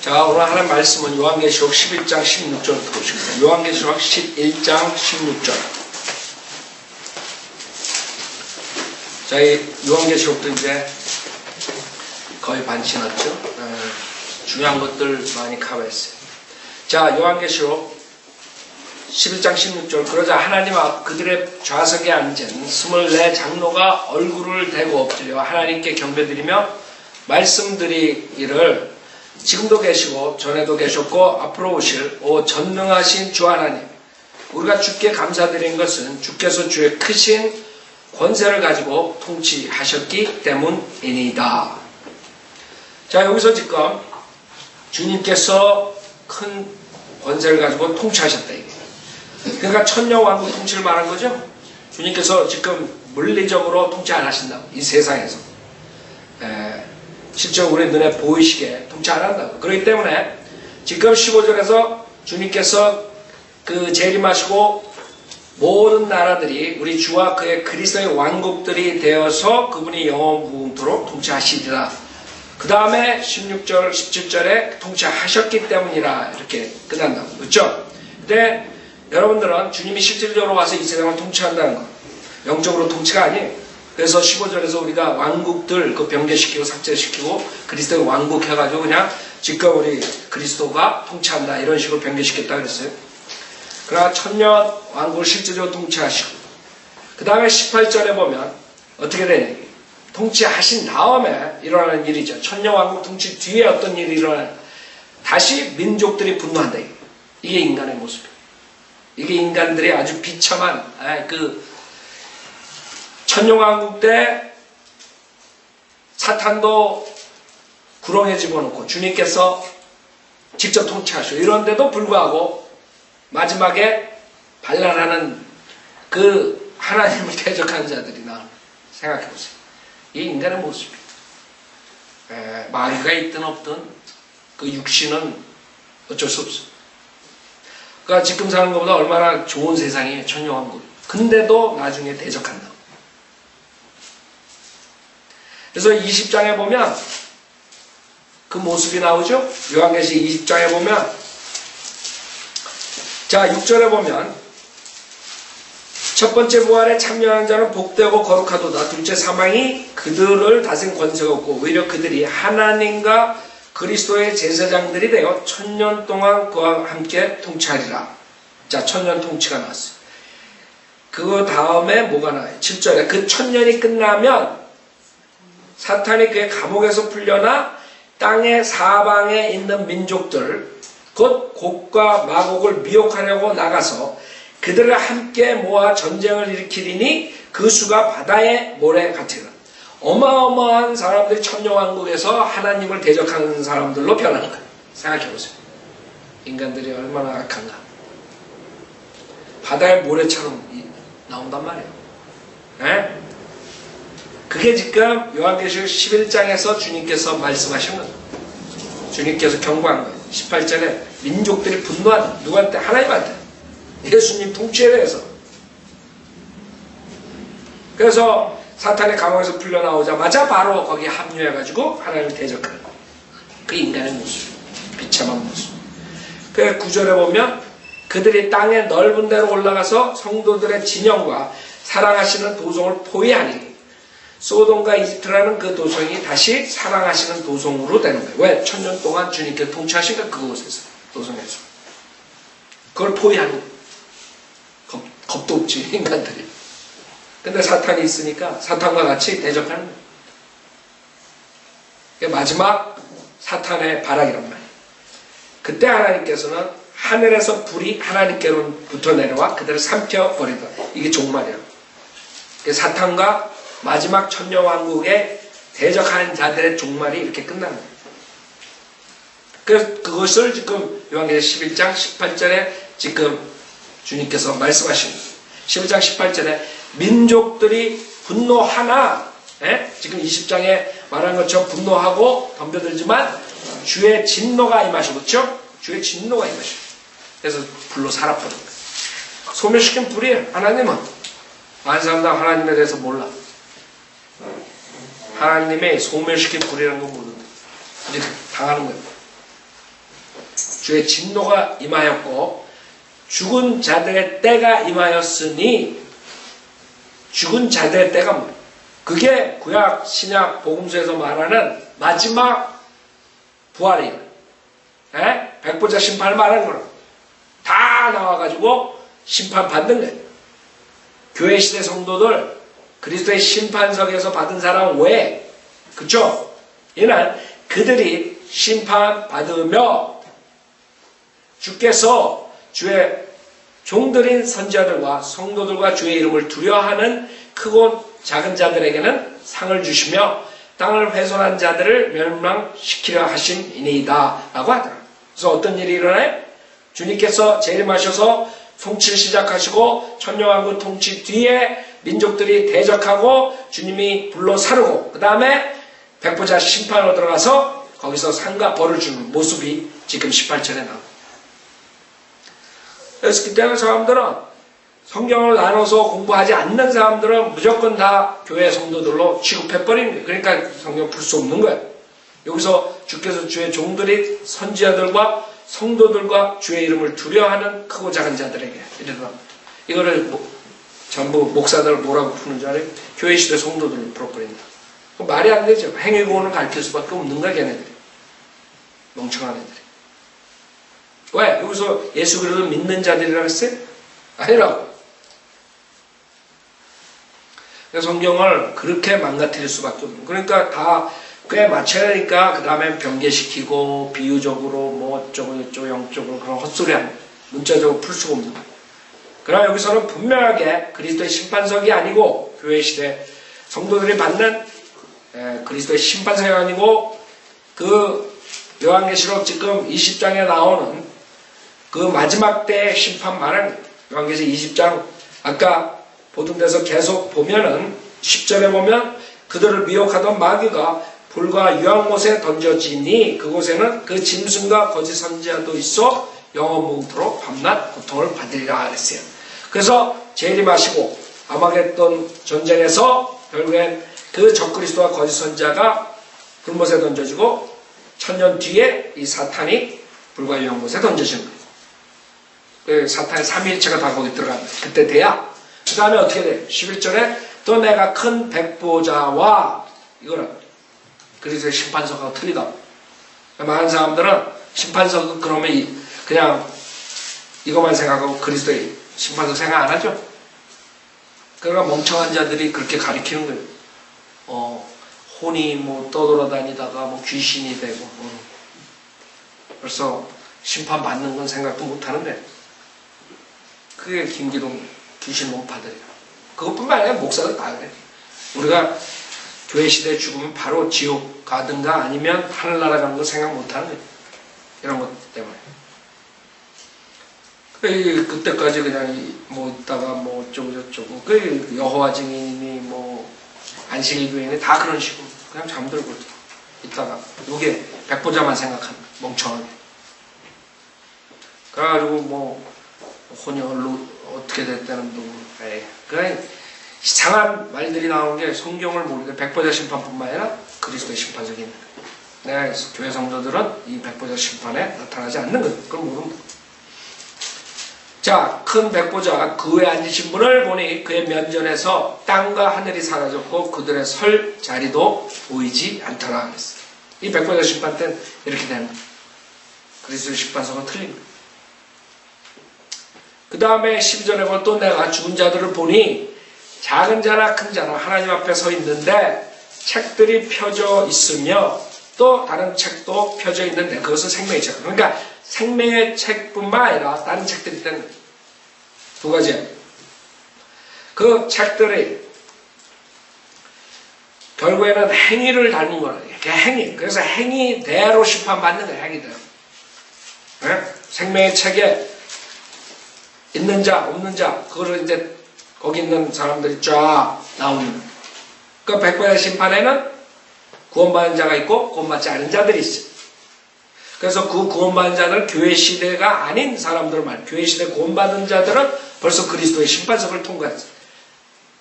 자, 오늘 하는 말씀은 요한계시록 11장 16절부터 보시겠습니다. 요한계시록 11장 16절. 자, 이 요한계시록도 이제 거의 반 지났죠. 중요한 것들 많이 커버했어요. 자, 요한계시록 11장 16절. 그러자 하나님 앞 그들의 좌석에 앉은 24 장로가 얼굴을 대고 엎드려 하나님께 경배드리며 말씀드리기를 지금도 계시고 전에도 계셨고 앞으로 오실 오 전능하신 주 하나님, 우리가 주께 감사드린 것은 주께서 주의 크신 권세를 가지고 통치하셨기 때문이니이다. 자, 여기서 지금 주님께서 큰 권세를 가지고 통치하셨다. 그러니까 천녀왕국 통치를 말한 거죠. 주님께서 지금 물리적으로 통치 안 하신다고, 이 세상에서. 실제 우리 눈에 보이시게 통치 안 한다고. 그렇기 때문에 지금 15절에서 주님께서 그 재림하시고 모든 나라들이 우리 주와 그의 그리스도의 왕국들이 되어서 그분이 영원무궁토록 통치하시리라. 그 다음에 16절, 17절에 통치하셨기 때문이라 이렇게 끝난다고. 그렇죠? 근데 여러분들은 주님이 실질적으로 와서 이 세상을 통치한다는 거, 영적으로 통치가 아니에요. 그래서 15절에서 우리가 왕국들 그 변개시키고 삭제시키고 그리스도의 왕국 해가지고 그냥 지금 우리 그리스도가 통치한다 이런 식으로 변개시켰다 그랬어요. 그러나 천년 왕국을 실질적으로 통치하시고 그 다음에 18절에 보면 어떻게 되냐, 통치하신 다음에 일어나는 일이죠. 천년 왕국 통치 뒤에 어떤 일이 일어나냐, 다시 민족들이 분노한다. 이게 인간의 모습이에요. 이게 인간들이 아주 비참한 천년왕국 때 사탄도 구렁에 집어넣고 주님께서 직접 통치하시고 이런데도 불구하고 마지막에 반란하는 그 하나님을 대적하는 자들이나 생각해보세요. 이 인간의 모습이에요. 마귀가 있든 없든 그 육신은 어쩔 수 없어요. 그러니까 지금 사는 것보다 얼마나 좋은 세상이에요, 천년왕국. 근데도 나중에 대적한다. 그래서 20장에 보면 그 모습이 나오죠. 요한계시록 20장에 보면, 자 6절에 보면 첫 번째 부활에 참여하는 자는 복되고 거룩하도다. 둘째 사망이 그들을 다스린 권세가 없고 오히려 그들이 하나님과 그리스도의 제사장들이 되어 천년 동안 그와 함께 통치하리라. 자, 천년 통치가 나왔어요. 그 다음에 뭐가 나와요? 7절에 그 천년이 끝나면 사탄이 그의 감옥에서 풀려나 땅의 사방에 있는 민족들 곧 곡과 마곡을 미혹하려고 나가서 그들을 함께 모아 전쟁을 일으키리니 그 수가 바다의 모래 같으리라. 어마어마한 사람들이 천년왕국에서 하나님을 대적하는 사람들로 변하는 거예요. 생각해보세요. 인간들이 얼마나 악한가. 바다의 모래처럼 나온단 말이에요. 에? 그게 지금 요한계시록 11장에서 주님께서 말씀하신 거예요. 주님께서 경고한 거예요. 18절에 민족들이 분노한다. 누구한테? 하나님한테. 예수님 통치에 대해서. 그래서 사탄의 감옥에서 풀려나오자마자 바로 거기에 합류해가지고 하나님을 대적하는 거예요. 그 인간의 모습. 비참한 모습. 그 9절에 보면 그들이 땅의 넓은 데로 올라가서 성도들의 진영과 사랑하시는 도성을 포위하니 소돔과 이집트라는 그 도성이 다시 사랑하시는 도성으로 되는 거예요. 왜? 천년 동안 주님께서 통치하시니까 그곳에서, 도성에서. 그걸 포위하는 거예요. 겁도 없지, 인간들이. 근데 사탄이 있으니까 사탄과 같이 대적하는 거예요. 이게 마지막 사탄의 발악이란 말이에요. 그때 하나님께서는 하늘에서 불이 하나님께로부터 내려와 그들을 삼켜버리다. 이게 종말이에요. 사탄과 마지막 천년왕국에 대적하는 자들의 종말이 이렇게 끝나는 거예요. 그래서 그것을 지금 요한계시록 11장 18절에 지금 주님께서 말씀하신 거예요. 11장 18절에 민족들이 분노하나, 지금 20장에 말한 것처럼 분노하고 덤벼들지만 주의 진노가 임하시고, 그렇죠? 주의 진노가 임하시고, 그래서 불로 살아버린 거예요. 소멸시킨 불이에요. 하나님은 많은 사람들 하나님에 대해서 몰라. 하나님의 소멸시킨 불이라는 거 모르는데 이제 당하는 거예요. 주의 진노가 임하였고 죽은 자들의 때가 임하였으니 죽은 자들의 때가 뭐예요? 그게 구약 신약 복음서에서 말하는 마지막 부활이에요. 백보자 심판을 말하는 거예요. 다 나와가지고 심판받는 거예요. 교회 시대 성도들 그리스도의 심판석에서 받은 사람 외에, 그쵸? 이는 그들이 심판받으며 주께서 주의 종들인 선지자들과 성도들과 주의 이름을 두려워하는 크고 작은 자들에게는 상을 주시며 땅을 훼손한 자들을 멸망시키려 하심이니이다 라고 하더라. 그래서 어떤 일이 일어나요? 주님께서 재림하셔서 통치를 시작하시고 천년왕국 통치 뒤에 민족들이 대적하고 주님이 불로 사르고 그 다음에 백보자 심판으로 들어가서 거기서 상과 벌을 주는 모습이 지금 18절에 나옵니다. 그래서 그때는 사람들은 성경을 나눠서 공부하지 않는 사람들은 무조건 다 교회 성도들로 취급해버리는 거예요. 그러니까 성경 풀 수 없는 거예요. 여기서 주께서 주의 종들이 선지자들과 성도들과 주의 이름을 두려워하는 크고 작은 자들에게 이르라. 이거를 전부 목사들 뭐라고 푸는 줄 알아요? 교회 시대 성도들을 풀어버린다. 말이 안 되죠. 행위구원을 가르칠 수밖에 없는 거야, 걔네들이. 멍청한 애들이. 왜? 여기서 예수 그리스도를 믿는 자들이라고 했어요? 아니라고. 성경을 그렇게 망가뜨릴 수밖에 없는. 그러니까 다 꽤 맞춰야 되니까 그 다음에 변개시키고 비유적으로 뭐 어쩌고 저쩌고 영적으로 그런 헛소리하는 문자적으로 풀 수가 없는 거예요. 그러나 여기서는 분명하게 그리스도의 심판석이 아니고 교회 시대 성도들이 받는 그리스도의 심판석이 아니고 그 요한계시록 지금 20장에 나오는 그 마지막 때의 심판 말은 요한계시록 20장 아까 보던 데서 계속 보면은 10절에 보면 그들을 미혹하던 마귀가 불과 유황 못에 던져지니 그곳에는 그 짐승과 거짓 선지자도 있어 영원 뭉토록 밤낮 고통을 받으리라 그랬어요. 그래서 재림하시고 아마겟돈 전쟁에서 결국엔 그 적그리스도와 거짓 선지자가 불못에 던져지고 천년 뒤에 이 사탄이 불과 유황 못에 던져지는 거예요. 사탄의 삼위일체가 다 거기 들어갑니다. 그때 돼야 그 다음에 어떻게 돼요? 11절에 또 내가 큰 백보자와 이거는 그리스도의 심판석하고 틀리다. 많은 사람들은 심판석 그러면 그냥 이것만 생각하고 그리스도의 심판석 생각 안 하죠. 그러니까 멍청한 자들이 그렇게 가리키는 거예요. 혼이 뭐 떠돌아다니다가 뭐 귀신이 되고 벌써 심판받는 건 생각도 못 하는데 그게 김기동 귀신 몸파들이에요. 그것뿐만 아니라 목사들 다 그래. 우리가 교회 시대에 죽으면 바로 지옥 가든가 아니면 하늘나라 가는 거 생각 못하는 거예요. 이런 것 때문에. 그때까지 그냥 뭐 있다가 뭐 어쩌고 저쩌고 그 여호와 증인이 뭐 안식일 교인이 다 그런 식으로 그냥 잠들고 있다가 요게 백보자만 생각하는 멍청하게. 그래가지고 뭐 혼혈로 어떻게 됐다는 둥 그냥 이상한 말들이 나오는 게 성경을 모르게 백보자 심판뿐만 아니라 그리스도의 심판석이 있는 거예요. 내가 교회 성도들은 이 백보자 심판에 나타나지 않는 거예요. 그걸 모릅니다. 자, 큰 백보자 그 위에 앉으신 분을 보니 그의 면전에서 땅과 하늘이 사라졌고 그들의 설 자리도 보이지 않더라 그랬어요. 이 백보자 심판 때는 이렇게 되는 거예요. 그리스도의 심판석은 틀린 거예요. 그 다음에 12절에 보면 또 내가 죽은 자들을 보니 작은 자나 큰 자나 하나님 앞에 서 있는데 책들이 펴져 있으며 또 다른 책도 펴져 있는데 그것은 생명의 책. 그러니까 생명의 책뿐만 아니라 다른 책들이 있다는 두 가지예요. 그 책들이 결국에는 행위를 닮은 거예요. 행위. 그래서 행위대로 심판받는 거예요. 행위대로. 네? 생명의 책에 있는 자, 없는 자, 그거를 이제 거기 있는 사람들이 쫙 나오는. 그 백보자 심판에는 구원받은 자가 있고 구원받지 않은 자들이 있어요. 그래서 그 구원받은 자들 교회 시대가 아닌 사람들 말, 교회 시대 구원받은 자들은 벌써 그리스도의 심판석을 통과했어요.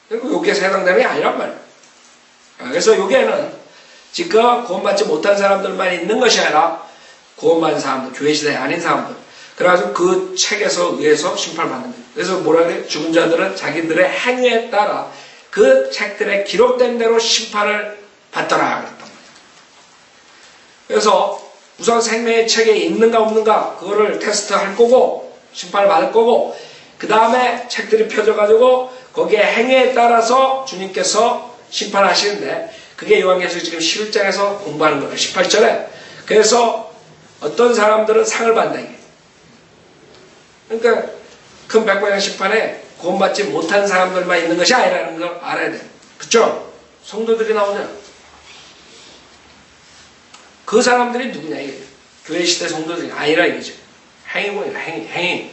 그리고 요게 해당되는 게 아니란 말이에요. 그래서 요게는 지금 구원받지 못한 사람들만 있는 것이 아니라 구원받은 사람들, 교회 시대에 아닌 사람들. 그래가지고 그 책에서 의해서 심판받는 거예요. 그래서 뭐라 그래요? 죽은 자들은 자기들의 행위에 따라 그 책들에 기록된 대로 심판을 받더라 그랬단 말이에요. 그래서 우선 생명의 책에 있는가 없는가 그거를 테스트할 거고 심판을 받을 거고 그 다음에 책들이 펴져가지고 거기에 행위에 따라서 주님께서 심판하시는데 그게 요한계시록 지금 11장에서 공부하는 거예요. 18절에. 그래서 어떤 사람들은 상을 받는다 이게. 그러니까 큰 백보장 심판에 구원받지 못한 사람들만 있는 것이 아니라는 걸 알아야 돼. 그쵸? 성도들이 나오잖아. 그 사람들이 누구냐 이게. 교회 시대 성도들이 아니라 이거죠. 행위고요. 행위.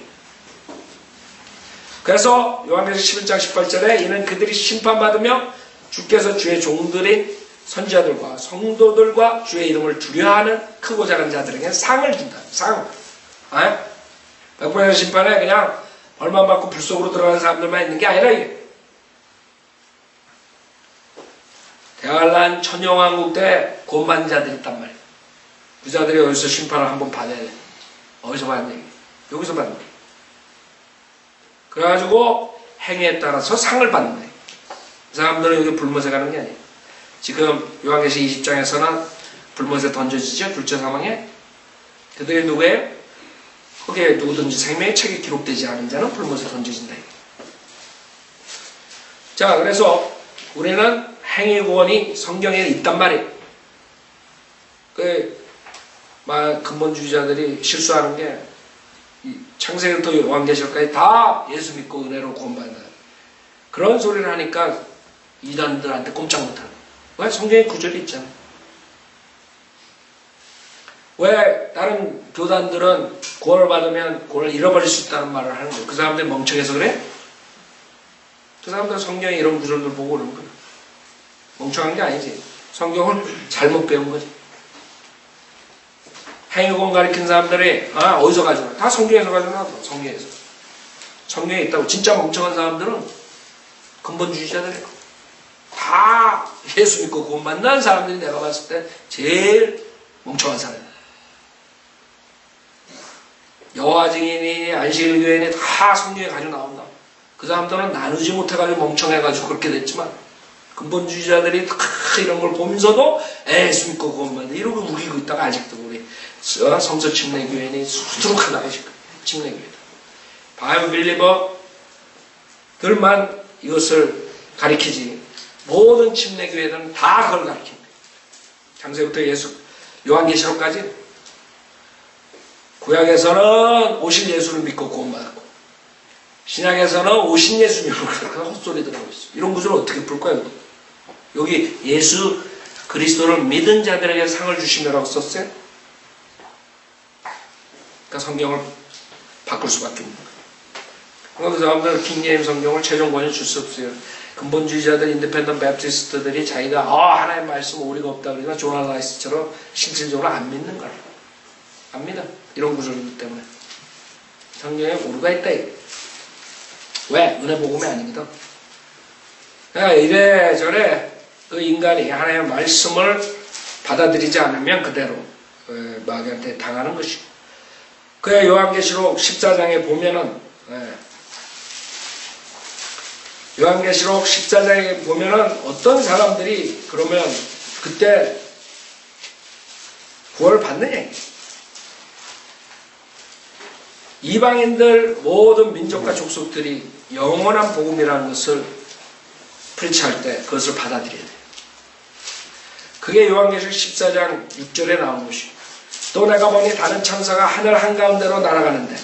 그래서 요한계시록 11장 18절에 이는 그들이 심판받으며 주께서 주의 종들인 선지자들과 성도들과 주의 이름을 두려워하는 크고 작은 자들에게 상을 준다. 상. 백보장 심판에 그냥 얼마 받고 불 속으로 들어가는 사람들만 있는 게 아니라 이게. 대환란 천영왕국 때 구원받은 자들이 있단 말이에요. 그 자들이 여기서 심판을 한번 받아야 돼. 어디서 받는 얘기? 여기서 받는 거예요. 그래가지고 행위에 따라서 상을 받는 거예요. 그 사람들은 여기 불못에 가는 게 아니에요. 지금 요한계시록 20장에서는 불못에 던져지죠. 둘째 사망에. 그들이 누구예요? 거기에 누구든지 생명의 책이 기록되지 않은 자는 불못에 던져진다. 자, 그래서 우리는 행위 구원이 성경에 있단 말이에요. 근본주의자들이 실수하는 게 창세기부터 요한계시록까지 다 예수 믿고 은혜로 구원받는다. 그런 소리를 하니까 이단들한테 꼼짝 못하는 거예요. 왜? 성경에 구절이 있잖아. 왜 다른 교단들은 구원을 받으면 구원을 잃어버릴 수 있다는 말을 하는 거예요. 그 사람들이 멍청해서 그래? 그 사람들은 성경에 이런 구절들 보고 그러는 거예요. 멍청한 게 아니지. 성경을 잘못 배운 거지. 행위구원 가르친 사람들이 어디서 가져와? 다 성경에서 가져와. 성경에서. 성경에 있다고. 진짜 멍청한 사람들은 근본주의자들이에요. 다 예수 믿고 구원 만난 사람들이 내가 봤을 때 제일 멍청한 사람이에요. 여호와 증인이 안식일 교회니 다 성경에 가지고 나온다. 그 사람들은 나누지 못해가지고 멍청해가지고 그렇게 됐지만 근본주의자들이 다 이런 걸 보면서도 예수 믿고 구원 받는다 이러고 우기고 있다가 아직도 우리 성서 침례교회니 수두룩 하나 침례교회다. 바이블 빌리버들만 이것을 가리키지 모든 침례교회들은 다 그걸 가리킵니다. 창세부터 요한계시록까지 구약에서는 오실 예수를 믿고 구원받았고 신약에서는 오신 예수님을 헛소리들 하고 있어요. 이런 구절을 어떻게 풀 거예요? 여기 예수 그리스도를 믿은 자들에게 상을 주시며라고 썼어요. 그러니까 성경을 바꿀 수밖에 없는 거예요. 그 사람들은 킹제임스 성경을 최종 번역 줄 수 없어요. 근본주의자들, 인디펜던트 베프티스트들이 자기가 하나님 말씀 오리가 없다 그러니까 조나 라이스처럼 실질적으로 안 믿는 거예요. 안 믿어. 이런 구절들 때문에. 성경에 오류가 있다. 왜? 은혜 복음이 아니거든. 그러니까 이래저래 그 인간이 하나님의 말씀을 받아들이지 않으면 그대로 마귀한테 당하는 것이고. 그래 요한계시록 14장에 보면은 요한계시록 14장에 보면은 어떤 사람들이 그러면 그때 구원을 받느냐. 이방인들 모든 민족과 족속들이 영원한 복음이라는 것을 프리치할 때 그것을 받아들여야 돼요. 그게 요한계시록 14장 6절에 나온 것이고 또 내가 보니 다른 천사가 하늘 한가운데로 날아가는데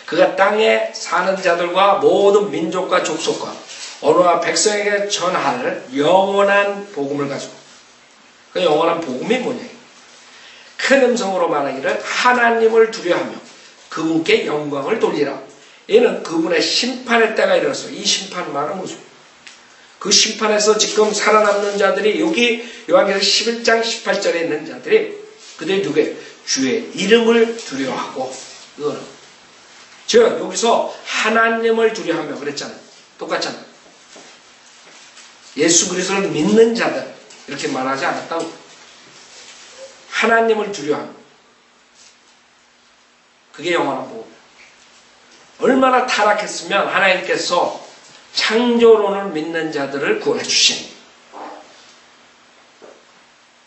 그가 땅에 사는 자들과 모든 민족과 족속과 언어와 백성에게 전할 영원한 복음을 가지고 그 영원한 복음이 뭐냐. 큰 음성으로 말하기를 하나님을 두려워하며 그분께 영광을 돌리라. 이는 그분의 심판의 때가 이르렀어. 이 심판 말은 무슨? 그 심판에서 지금 살아남는 자들이 여기 요한계시록 11장 18절에 있는 자들이 그들이 누구예요? 주의 이름을 두려워하고 이거는 즉 여기서 하나님을 두려워하며 그랬잖아요. 똑같잖아요. 예수 그리스도를 믿는 자들 이렇게 말하지 않았다고. 하나님을 두려워하며 그게 영원한 복음. 얼마나 타락했으면 하나님께서 창조론을 믿는 자들을 구원해 주신.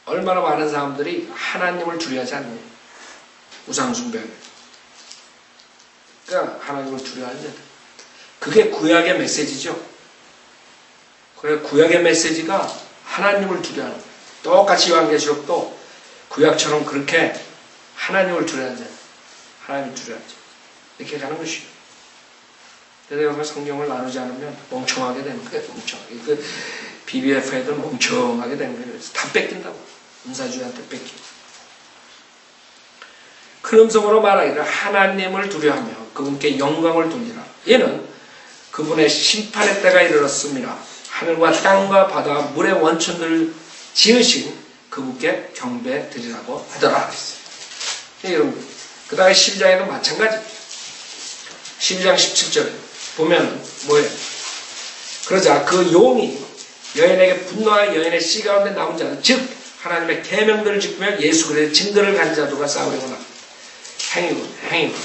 얼마나 많은 사람들이 하나님을 두려워하지 않느냐. 우상숭배. 그러니까 하나님을 두려워하는 자들. 그게 구약의 메시지죠. 그래 구약의 메시지가 하나님을 두려워하는 거예요. 똑같이 요한계시록도 구약처럼 그렇게 하나님을 두려워하는 자들. 하나님을 두려워하는 자들. 이렇게 가는 것이죠. 그래서 여러분 성경을 나누지 않으면 멍청하게 되는 거예요. 멍청하게. 그 BBF 애들 멍청하게 되는 거예요. 그래서 다 뺏긴다고. 은사주한테 뺏기고. 큰 음성으로 말하기를 하나님을 두려워하며 그분께 영광을 돌리라. 이는 그분의 심판의 때가 이르렀습니다. 하늘과 땅과 바다 물의 원천을 지으신 그분께 경배 드리라고 하더라. 여러분, 그 다음에 12장에도 마찬가지. 12장 17절에 보면 뭐예요? 그러자 그 용이 여인에게 분노하여 여인의 씨 가운데 나온 자는 즉 하나님의 계명들을 지키며 예수 그리스도의 증거를 가진 자들과 싸우려거나 행위고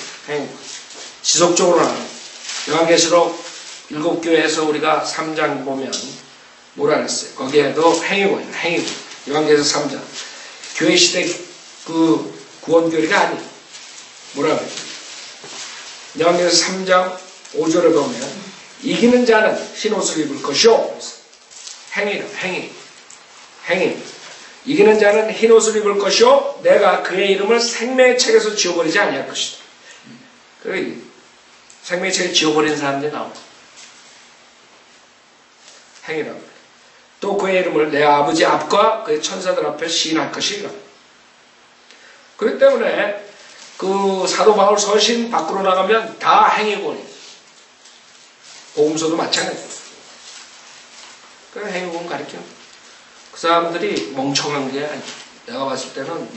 지속적으로 나와요. 요한계시록 7교회에서 우리가 3장 보면 뭐라 그랬어요? 거기에도 행위고 요한계시록 3장 교회 시대 그 구원교리가 아니에요. 뭐라 그래요? 요한계시록 3장 5절에 보면 이기는 자는 흰 옷을 입을 것이요. 행위. 이기는 자는 흰 옷을 입을 것이요. 내가 그의 이름을 생명의 책에서 지워버리지 아니할 것이다. 그 생명의 책에 지워버린 사람들이 나옵니다. 행위라고. 또 그의 이름을 내 아버지 앞과 그의 천사들 앞에 시인할 것이라. 그렇기 때문에 그 사도 바울 서신 밖으로 나가면 다 행위권이에요. 복음서도 마찬가지예요. 그 행위권 가르치는 그 사람들이 멍청한 게 아니에요. 내가 봤을 때는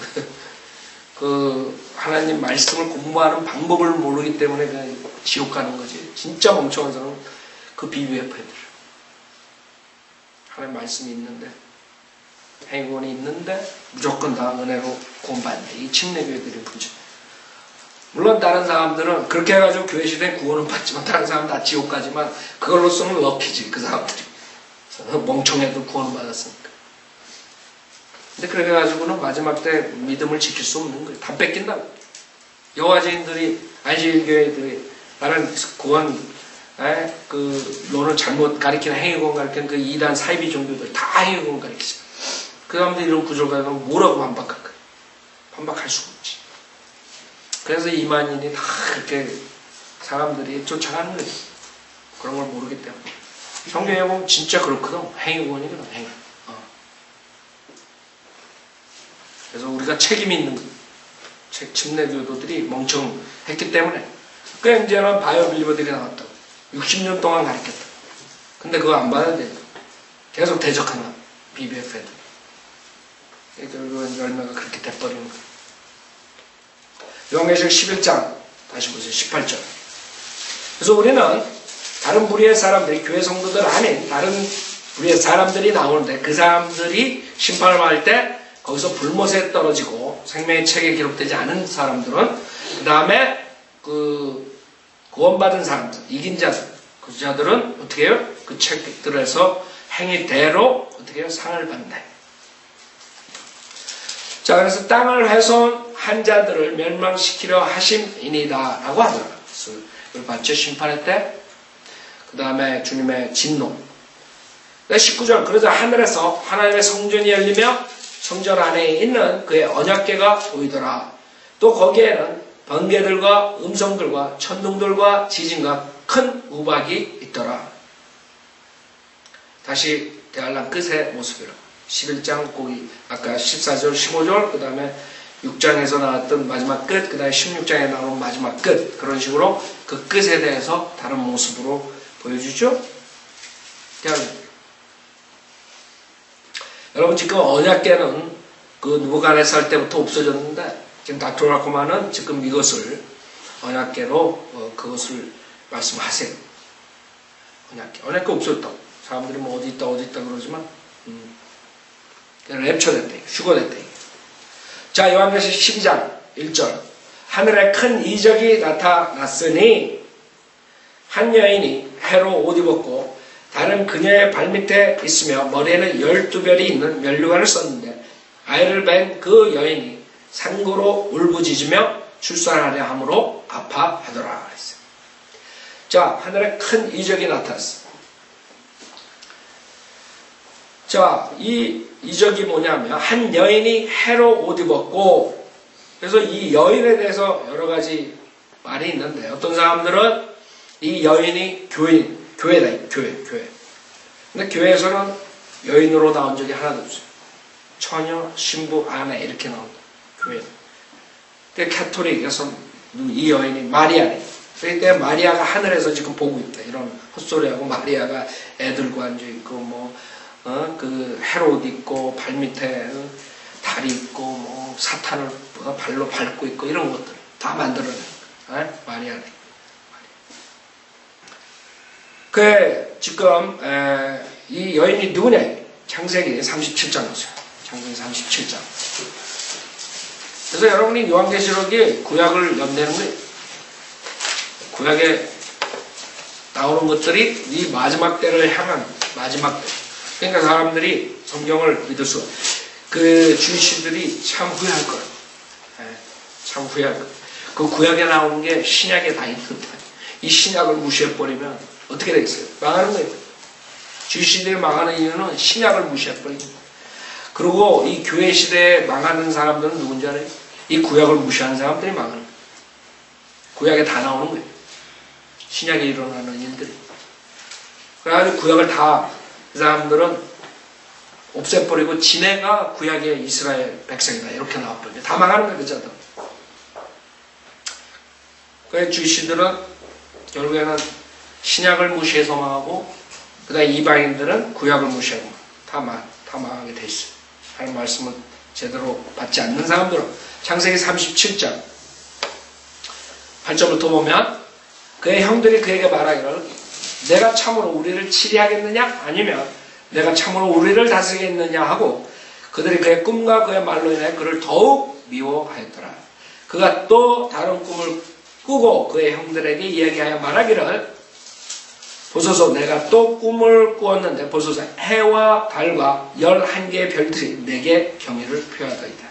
그 하나님 말씀을 공부하는 방법을 모르기 때문에 그냥 지옥 가는 거지. 진짜 멍청한 사람은 그 BBF 애들. 하나님 말씀이 있는데 행위권이 있는데 무조건 다 은혜로 구원받네. 이 침례교회들의 문제. 물론 다른 사람들은 그렇게 해가지고 교회 시대에 구원은 받지만 다른 사람은 다 지옥 가지만 그걸로서는 럭키지 그 사람들이. 멍청해도 구원을 받았으니까. 근데 그렇게 해가지고는 마지막 때 믿음을 지킬 수 없는 거예요. 다 뺏긴다고. 여호와주인들이 안식일교회들이 나는 구원 그 너는 잘못 가리키는 행위권 가리키는 그 이단 사이비 종교들 다 행위권 가리키죠. 그 사람들이 이런 구조를 가지고 뭐라고 반박할 거예요. 반박할 수가 없지. 그래서 이만인이 다 그렇게 사람들이 쫓아가는 거예요. 그런 걸 모르기 때문에. 성경에 보면 진짜 그렇거든. 행위권이거든. 행위. 그래서 우리가 책임이 있는 거예요. 침례교도들이 멍청했기 때문에. 그 이제는 바이오빌리버들이 나왔다고. 60년 동안 가르쳤다. 근데 그거 안 받아야 돼요. 계속 대적하나. BBF 애들. 결국은 열매가 그렇게 돼버리는 거예요. 요한계시록 11장 다시 보세요. 18절. 그래서 우리는 다른 부류의 사람들이 교회 성도들 아닌 다른 부류의 사람들이 나오는데 그 사람들이 심판을 받을 때 거기서 불못에 떨어지고 생명의 책에 기록되지 않은 사람들은 그 다음에 그 구원받은 사람들, 이긴 자들, 그 자들은 어떻게 해요? 그 책들에서 행위대로 어떻게 해요? 상을 받는다. 자, 그래서 땅을 훼손한 자들을 멸망시키려 하심이니다 라고 하더라고요. 그걸 봤죠? 심판할 때. 그 다음에 주님의 진노. 19절. 그러자 하늘에서 하나님의 성전이 열리며 성전 안에 있는 그의 언약궤가 보이더라. 또 거기에는 번개들과 음성들과 천둥들과 지진과 큰 우박이 있더라. 다시 대환란 끝의 모습이라. 11장 거기 아까 14절 15절 그 다음에 6장에서 나왔던 마지막 끝 그 다음에 16장에 나오는 마지막 끝 그런 식으로 그 끝에 대해서 다른 모습으로 보여주죠. 여러분 지금 언약궤는 그 느부갓네살 때부터 없어졌는데 지금 닥터라코마는 지금 이것을 언약궤로 그것을 말씀하세요. 언약궤 없어졌다고. 사람들이 뭐 어디 있다 그러지만 랩처됐다. 휴거됐다. 자, 요한계시록 12장 1절. 하늘에 큰 이적이 나타났으니 한 여인이 해로 옷 입었고 다른 그녀의 발밑에 있으며 머리에는 12별이 있는 면류관을 썼는데 아이를 뵌 그 여인이 상고로 울부짖으며 출산하려 함으로 아파하더라 그랬어요. 자, 하늘에 큰 이적이 나타났어요. 자, 이 이적이 뭐냐면 한 여인이 해로 옷 입었고, 그래서 이 여인에 대해서 여러 가지 말이 있는데 어떤 사람들은 이 여인이 교회다. 교회. 근데 교회에서는 여인으로 나온 적이 하나도 없어요. 처녀, 신부, 아내 이렇게 나온다. 교회. 근데 캐토릭에서 이 여인이 마리아래. 그러니까 마리아가 하늘에서 지금 보고 있다. 이런 헛소리하고 마리아가 애들과 앉아있고 그 헤롯 있고 발밑에 다리 있고 사탄을 발로 밟고 있고 이런 것들 다 만들어낸 거야. 마리아네. 그 지금 이 여인이 누구냐? 창세기 37장 보세요. 창세기 37장. 그래서 여러분이 요한계시록이 구약을 연대는 거예요. 구약에 나오는 것들이 이 마지막 때를 향한 마지막 때. 그러니까 사람들이 성경을 믿을 수가 그 주시들이 참 후회할 거예요. 참 후회할 거예요. 그 구약에 나오는 게 신약에 다 있는데 이 신약을 무시해버리면 어떻게 되겠어요? 망하는 거예요. 주시들이 망하는 이유는 신약을 무시해버리는 거예요. 그리고 이 교회 시대에 망하는 사람들은 누군지 알아요? 이 구약을 무시하는 사람들이 망하는 거예요. 구약에 다 나오는 거예요. 신약에 일어나는 일들이. 그래가지고 구약을 다 그 사람들은 없애버리고 지네가 구약의 이스라엘 백성이다 이렇게 나와버려요. 다 망하는 거예요. 그자들. 그래서 주시들은 결국에는 신약을 무시해서 망하고 그 다음에 이방인들은 구약을 무시하고 다 망하게 돼 있어요. 하나님 말씀을 제대로 받지 않는 사람들은 창세기 37장 8절부터 보면 그의 형들이 그에게 말하기를 내가 참으로 우리를 치리하겠느냐 아니면 내가 참으로 우리를 다스리겠느냐 하고 그들이 그의 꿈과 그의 말로 인해 그를 더욱 미워하였더라. 그가 또 다른 꿈을 꾸고 그의 형들에게 이야기하여 말하기를 보소서 내가 또 꿈을 꾸었는데 보소서 해와 달과 11개의 별들이 내게 경의를 표하더이다.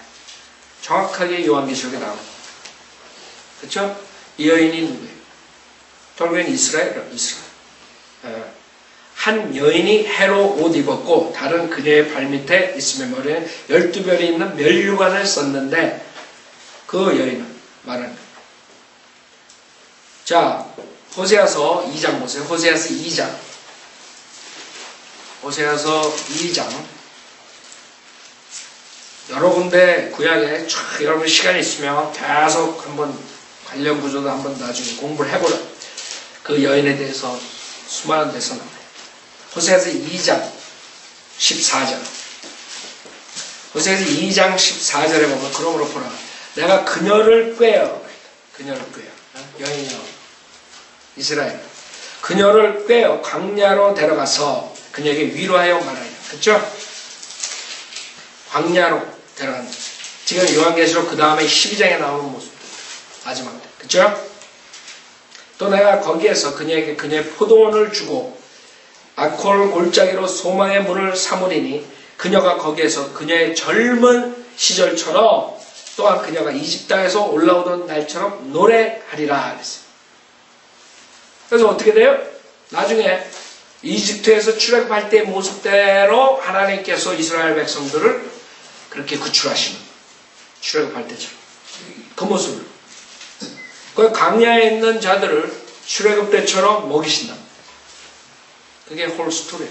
정확하게 요한계시록에 나옵니다. 그렇죠? 이 여인이 누구예요? 결국엔 이스라엘. 한 여인이 해로 옷 입었고 다른 그녀의 발밑에 있으며 머리에 12별이 있는 면류관을 썼는데 그 여인은 말하는 거예요. 자, 호세아서 2장 보세요. 호세아서 2장. 호세아서 2장. 여러 군데 구약에 여러분 시간이 있으면 계속 한번 관련 구조도 한번 나중에 공부를 해보라. 그 여인에 대해서 수많은 데서 나와요. 호세아서 2장 14절. 호세아서 2장 14절에 보면 그러므로 보라. 내가 그녀를 꾀어. 그녀를 꾀어. 여인이요. 이스라엘. 그녀를 꾀어 광야로 데려가서 그녀에게 위로하여 말하여. 그렇죠? 광야로 데려간다. 지금 요한계시록 그 다음에 12장에 나오는 모습. 마지막 때. 그렇죠? 또 내가 거기에서 그녀에게 그녀의 포도원을 주고 아콜 골짜기로 소망의 문을 삼으리니 그녀가 거기에서 그녀의 젊은 시절처럼 또한 그녀가 이집 땅에서 올라오던 날처럼 노래하리라 그랬어요. 그래서 어떻게 돼요? 나중에 이집트에서 출애굽할 때의 모습대로 하나님께서 이스라엘 백성들을 그렇게 구출하시는 출애굽할 때처럼 그 모습으로 그 광야에 있는 자들을 출애굽 때처럼 먹이신다. 그게 홀 스토리.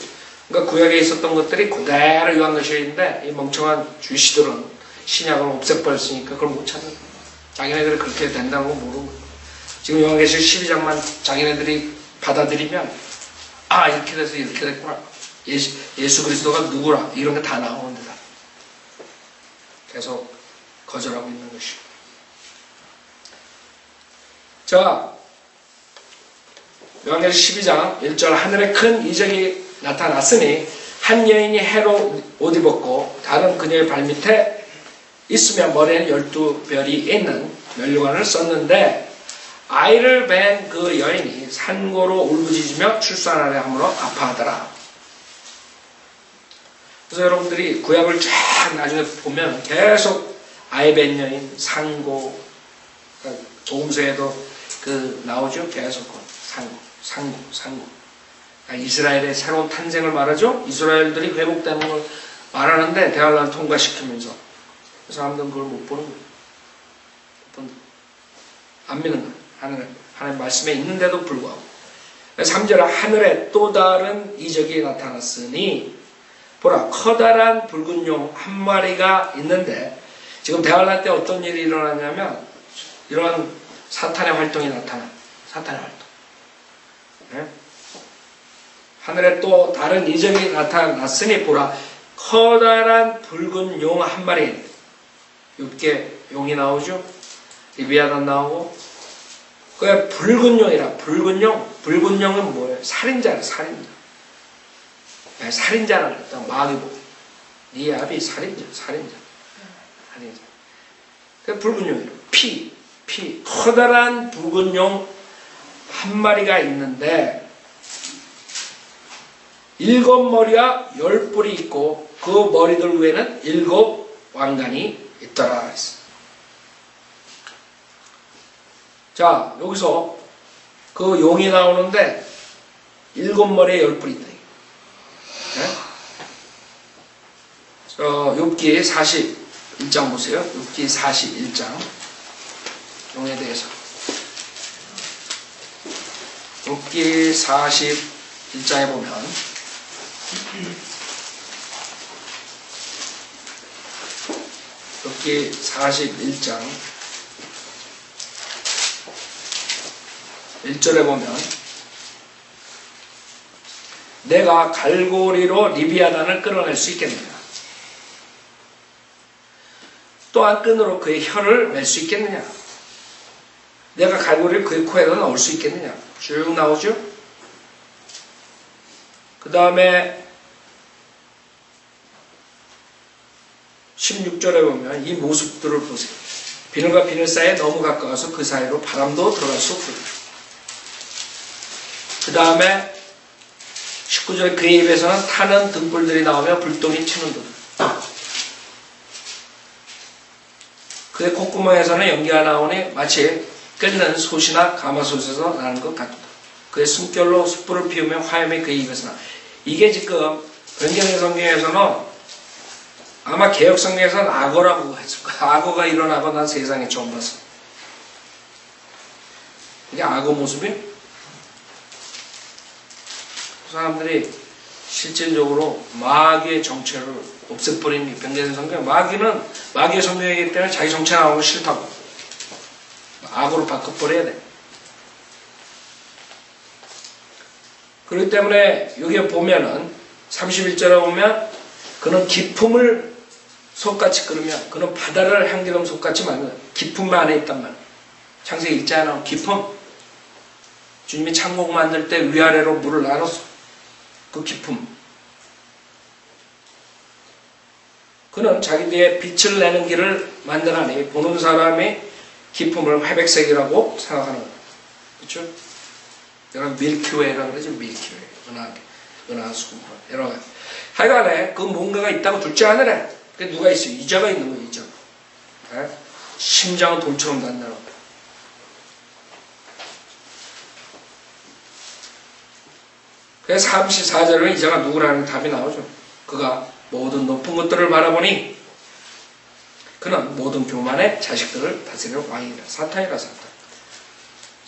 그러니까 구약에 있었던 것들이 그대로 요한계시록에 있는데 이 멍청한 주시들은 신약을 없애버렸으니까 그걸 못 찾는 거예요. 자기네들이 그렇게 된다는 건 모르는 거예요. 지금 요한계시록 12장만 자기네들이 받아들이면 아 이렇게 돼서 이렇게 됐구나. 예수 그리스도가 누구라 이런 게 다 나오는데 다. 계속 거절하고 있는 것이고. 자, 요한계시록 12장 1절 하늘에 큰 이적이 나타났으니 한 여인이 해로 옷 입었고 다른 그녀의 발밑에 있으며 머리에는 12별이 있는 면류관을 썼는데 아이를 뵌 그 여인이 산고로 울부짖으며 출산하려 함으로 아파하더라. 그래서 여러분들이 구약을 쫙 나중에 보면 계속 아이 뵌 여인, 산고, 복음서에도 그 나오죠. 계속 산고. 이스라엘의 새로운 탄생을 말하죠. 이스라엘들이 회복되는 걸 말하는데 대환란을 통과시키면서 그 사람들은 그걸 못 보는 거예요. 안 믿는 거예요. 하나님 말씀에 있는데도 불구하고. 3절 하늘에 또 다른 이적이 나타났으니 보라 커다란 붉은 용 한 마리가 있는데 지금 대환란 때 어떤 일이 일어나냐면 이런 사탄의 활동이 나타나. 사탄의 활동. 네? 하늘에 또 다른 이적이 나타났으니 보라 커다란 붉은 용 한 마리. 6개 용이 나오죠. 리비아단 나오고 그게 붉은 용이라. 붉은 용은 뭐예요? 살인자라. 살인자. 살인자라는 거다. 마귀고 니압이 살인자. 그 붉은 용이라. 피 커다란 붉은 용 한 마리가 있는데 7머리와 10뿔이 있고 그 머리들 위에는 7 왕관이 있더라 했어. 자, 여기서 그 용이 나오는데 7머리에 10뿔이 있다. 네? 욥기 41장 보세요. 욥기 41장 용에 대해서. 욥기 41장에 보면 욥기 41장 1절에 보면 내가 갈고리로 리비아단을 끌어낼 수 있겠느냐 또한 끈으로 그의 혀를 맬 수 있겠느냐 내가 갈고리를 그의 코에다 넣을 수 있겠느냐 쭉 나오죠. 그 다음에 16절에 보면 이 모습들을 보세요. 비늘과 비늘 사이에 너무 가까워서 그 사이로 바람도 들어갈 수 없고 그 다음에 19절 그의 입에서는 타는 등불들이 나오며 불똥이 튀는 듯 그의 콧구멍에서는 연기가 나오니 마치 끓는 솥이나 가마솥에서 나는 것 같다. 그의 숨결로 숯불을 피우며 화염이 그의 입에서 나. 이게 지금 변경의 성경에서는 아마 개혁 성경에서는 악어라고 했을 거야. 악어가 일어나고 난 세상에 처음 봤어. 이게 악어 모습이에요. 그 사람들이 실질적으로 마귀의 정체를 없애버린 변경의 성경. 마귀는 마귀의 성경이기 때문에 자기 정체 나오는 거 싫다고. 악어로 바꿔버려야 돼. 그렇기 때문에 여기에 보면은 31절에 보면 그는 기품을 솥같이 끓으며 그는 바다를 향기름 솥같이 만든다. 기품만 안에 있단 말이야. 창세기 1장에 나온 기품. 주님이 창공 만들 때 위아래로 물을 나눴어. 그 기품. 그는 자기 뒤에 빛을 내는 길을 만드나니 보는 사람이 기품을 회백색이라고 생각하는 거예요. 그렇죠? 여러분 밀키웨이라고 그러죠. 밀키웨이. 은하 수분 여러 가지. 하여간에 그 뭔가가 있다고 둘째 하늘에 그 누가 있어요? 이자가 있는 거예요. 이자가. 네? 심장은 돌처럼 단단하고. 그래서 34절은 이자가 누구라는 답이 나오죠. 그가 모든 높은 것들을 바라보니 그는 모든 교만의 자식들을 다스리는 왕이라. 사탄이라 사탄.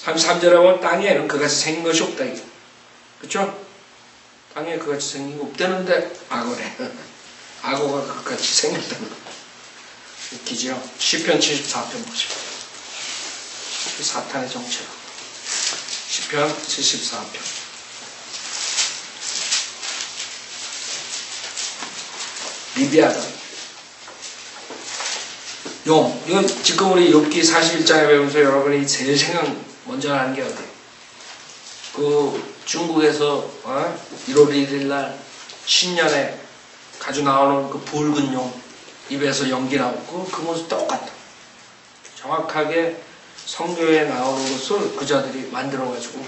33절에 보면 땅에는 그같이 생긴 것이 없다. 이게. 그렇죠? 땅에 그같이 생긴 거 없다는데 악어래. 악어가 그같이 생겼다는 거. 웃기죠? 시편 74편 보시죠. 사탄의 정체가. 시편 74편. 리비아단. 용. 이건 지금 우리 욥기 41장에 배우면서 여러분이 제일 먼저 하는 게 어디예요? 그 중국에서 1월 1일 날 신년에 가지고 나오는 그 붉은 용 입에서 연기 나오고 그 모습 똑같다. 정확하게 성경에 나오는 것을 그자들이 만들어가지고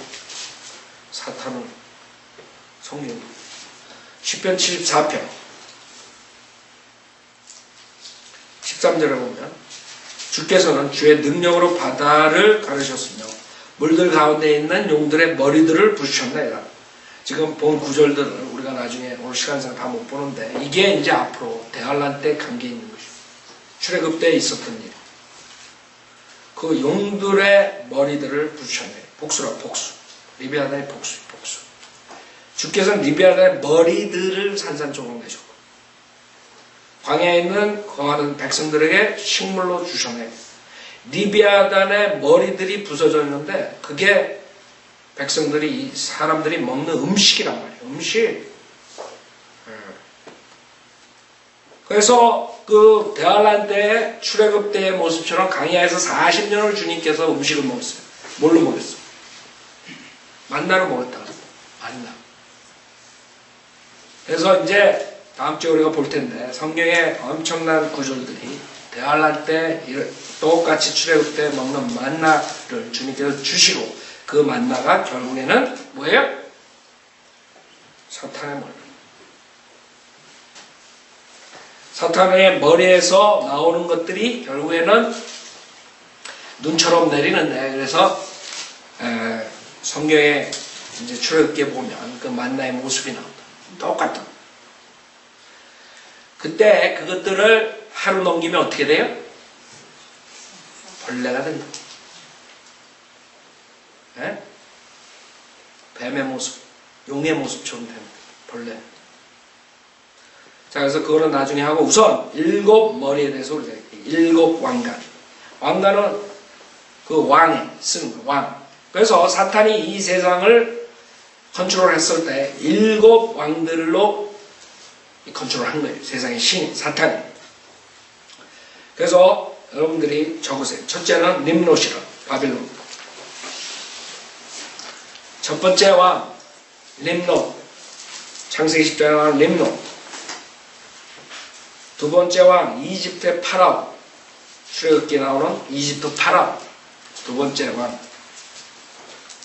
사탄을 성경 시편 74편 13절에 보면 주께서는 주의 능력으로 바다를 가르셨으며 물들 가운데 있는 용들의 머리들을 부수셨나이다. 지금 본 구절들을 우리가 나중에 오늘 시간상 다 못 보는데 이게 이제 앞으로 대환란 때 관계 있는 것이죠. 출애굽 때 있었던 일. 그 용들의 머리들을 부수셨네. 복수라 복수. 리비아단의 복수. 주께서는 리비아단의 머리들을 산산조각 내셨고 광야에 있는 거하는 백성들에게 식물로 주셨네. 리비아단의 머리들이 부서져 있는데 그게 백성들이 사람들이 먹는 음식이란 말이에요. 음식. 그래서 그 대환란 때 출애굽 때의 모습처럼 광야에서 40년을 주님께서 음식을 먹었어요. 뭘로 먹였어요? 만나로 먹었다. 만나. 그래서 이제 다음 주에 우리가 볼 텐데 성경에 엄청난 구절들이 대환란 때 똑같이 출애굽 때 먹는 만나를 주님께서 주시고 그 만나가 결국에는 뭐예요? 사탄의 머리. 사탄의 머리에서 나오는 것들이 결국에는 눈처럼 내리는데 그래서 성경에 이제 출애굽기에 보면 그 만나의 모습이 나온다. 똑같다. 그때 그것들을 하루 넘기면 어떻게 돼요? 벌레가 된다. 네? 뱀의 모습, 용의 모습처럼 됩니다. 벌레. 자, 그래서 그거는 나중에 하고 우선 7머리에 대해서 우리가 7 왕관. 왕관은 그 왕에 쓰는 거, 왕. 그래서 사탄이 이 세상을 컨트롤했을 때 7 왕들로 컨트롤한 거예요. 세상의 신, 사탄이. 그래서 여러분들이 적으세요. 첫째는 nimrod이라, 바빌론. 첫 번째 왕, nimrod. 창세기 10장에 나오는 nimrod. 두 번째 왕, 이집트의 파라오. 출애굽기에 나오는 이집트 파라오. 두 번째 왕.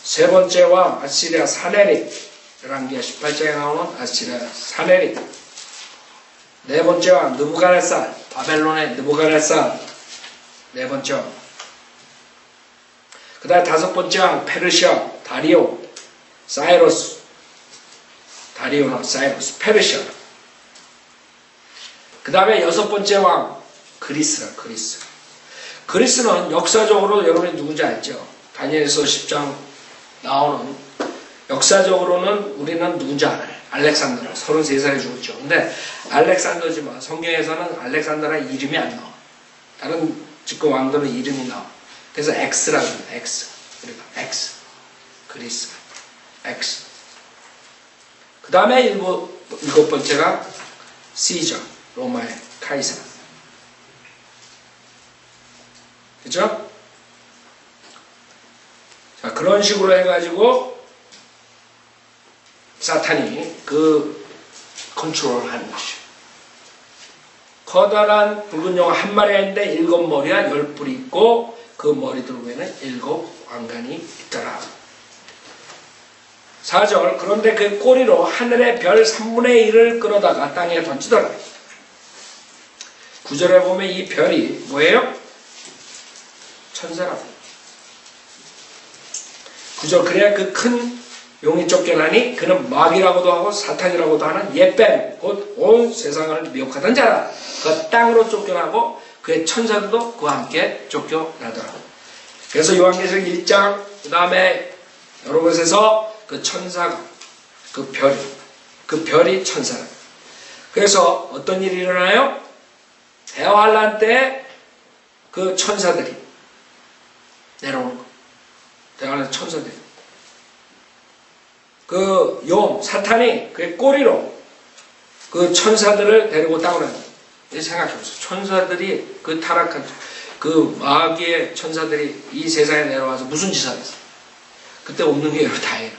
세 번째 왕, 아시리아 사네립. 열왕기하 18장에 나오는 아시리아 사네립. 네 번째 왕, 느부갓네살. 바벨론의 느부갓네살. 네 번째 왕. 그 다음에 다섯 번째 왕, 페르시아, 다리오, 사이러스. 다리오나 사이러스, 페르시아. 그 다음에 여섯 번째 왕, 그리스라, 그리스. 그리스는 역사적으로 여러분이 누군지 알죠? 다니엘서 10장 나오는 역사적으로는 우리는 누군지 알아요. 알렉산더라. 33살에 죽었죠. 근데 알렉산더지만 성경에서는 알렉산더라는 이름이 안 나와. 다른 집권 왕들은 이름이 나와. 그래서 X라고 해요. X. 그러니까 X. 그리스. X. 그 다음에 일곱 번째가 시저. 로마의 카이사. 그죠? 자, 그런 식으로 해가지고 사탄이 그 컨트롤을 하는 것이죠. 커다란 붉은 용 한 마리가 있는데 7머리와 10뿔이 있고 그 머리들 위에는 7 왕관이 있더라. 4절. 그런데 그 꼬리로 하늘의 별 3분의 1을 끌어다가 땅에 던지더라. 9절에 보면 이 별이 뭐예요? 천사라고. 9절. 그래야 그 큰 용이 쫓겨나니 그는 마귀라고도 하고 사탄이라고도 하는 옛뱀 곧 온 세상을 미혹하던 자라. 그 땅으로 쫓겨나고 그의 천사들도 그와 함께 쫓겨나더라. 그래서 요한계시록 1장 그 다음에 여러 곳에서 그 천사가 그 별이 천사라. 그래서 어떤 일이 일어나요? 대환란 때 그 천사들이 내려오는 거. 대환란 천사들이. 그 용, 사탄이 그의 꼬리로 그 천사들을 데리고 땅으로 가요. 생각해보세요. 천사들이 그 타락한, 그 마귀의 천사들이 이 세상에 내려와서 무슨 짓을 하겠어요? 그때 없는 게 여러 다예요.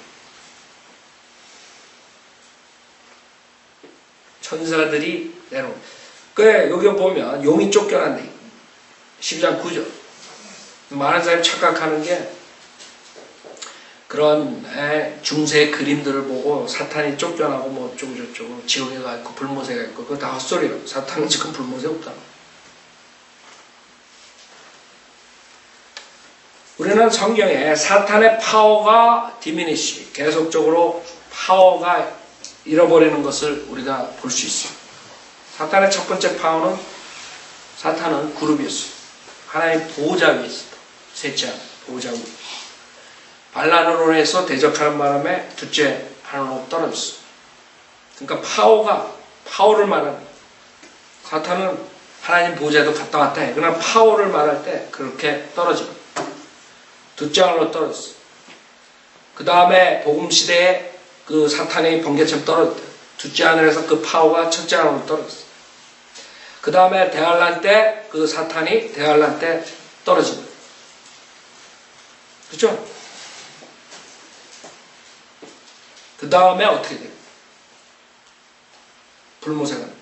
천사들이 내려옵니다. 그래, 여기 보면 용이 쫓겨난다. 10장 9절. 많은 사람이 착각하는 게 그런 중세 그림들을 보고 사탄이 쫓겨나고 뭐 어쩌고 저쩌고 지옥에 가 있고 불못에 가 있고 그거 다 헛소리라고. 사탄은 지금 불못에 없다. 우리는 성경에 사탄의 파워가 디미니시 계속적으로 파워가 잃어버리는 것을 우리가 볼 수 있어요. 사탄의 첫 번째 파워는 사탄은 그룹이었어요. 하나님 보호자 위에 있었다. 셋째 보호자 위에. 반란으로 해서 대적하는 바람에 둘째 하늘로 떨어졌어. 그러니까 파워를 말하는 사탄은 하나님 보호자도 갔다 왔다 해. 그러나 파워를 말할 때 그렇게 떨어집니다. 둘째 하늘로 떨어졌어. 그 다음에 복음 시대에 그 사탄이 번개처럼 떨어졌다. 둘째 하늘에서 그 파워가 첫째 하늘로 떨어졌어. 그 다음에 대환란 때 그 사탄이 대환란 때 떨어집니다. 그렇죠? 그 다음에 어떻게 돼요? 불못에 가는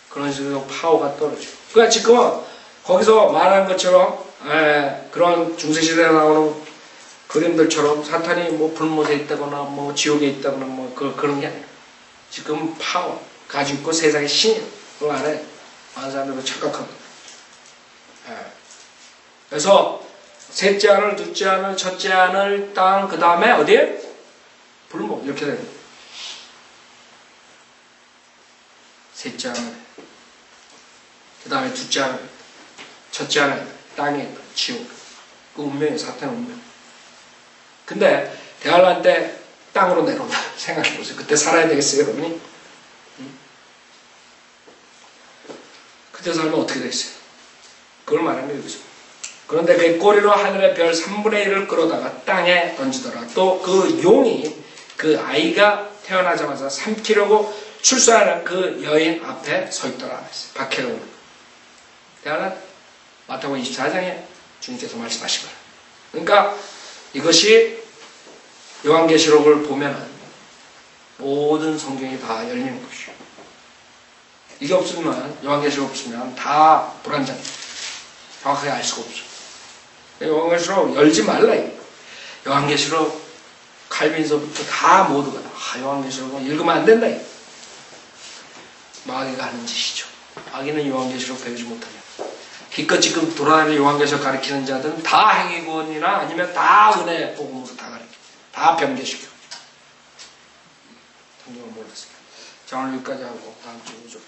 그런 식으로 파워가 떨어지고. 그러니까 지금은 거기서 말한 것처럼 그런 중세시대에 나오는 그림들처럼 사탄이 뭐 불못에 있다거나 뭐 지옥에 있다거나 뭐 그런 게 아니라 지금 파워 가지고 있고 세상의 신이에요. 그걸 알아요. 많은 사람들도 착각합니다. 그래서 셋째 하늘, 둘째 하늘, 첫째 하늘, 땅, 그 다음에 어디에? 불못 이렇게 됩니다. 셋째 하늘, 그 다음에 둘째 하늘, 첫째 하늘, 땅에 있다. 지옥. 그 운명이 사탄의 운명. 근데 대환란 때 땅으로 내려온다. 생각해보세요. 그때 살아야 되겠어요, 여러분이? 그때 살면 어떻게 되겠어요? 그걸 말하는 거예요, 여기서. 그런데 그 꼬리로 하늘의 별 3분의 1을 끌어다가 땅에 던지더라. 또 그 용이 그 아이가 태어나자마자 삼키려고 출산하는 그 여인 앞에 서 있더라. 박해로. 대환란 마태복음 24장에 주님께서 말씀하신 거예요. 그러니까 이것이 요한계시록을 보면 모든 성경이 다 열리는 것이죠. 이게 없으면 요한계시록 없으면 다 불안정. 정확하게 알 수가 없어. 요한계시록 열지 말라. 요한계시록 칼빈서부터 다 모두가 요한계시록은 읽으면 안 된다. 마귀가 하는 짓이죠. 마귀는 요한계시록 배우지 못하냐. 기껏 지금 돌아다니는 요한계시록 가르치는 자들은 다 행위구원이나 아니면 다 은혜 복음으로 다 가르쳐. 다 변개시켜. 성경을 몰랐어요. 자, 오늘 여기까지 하고 다음 주에 좀.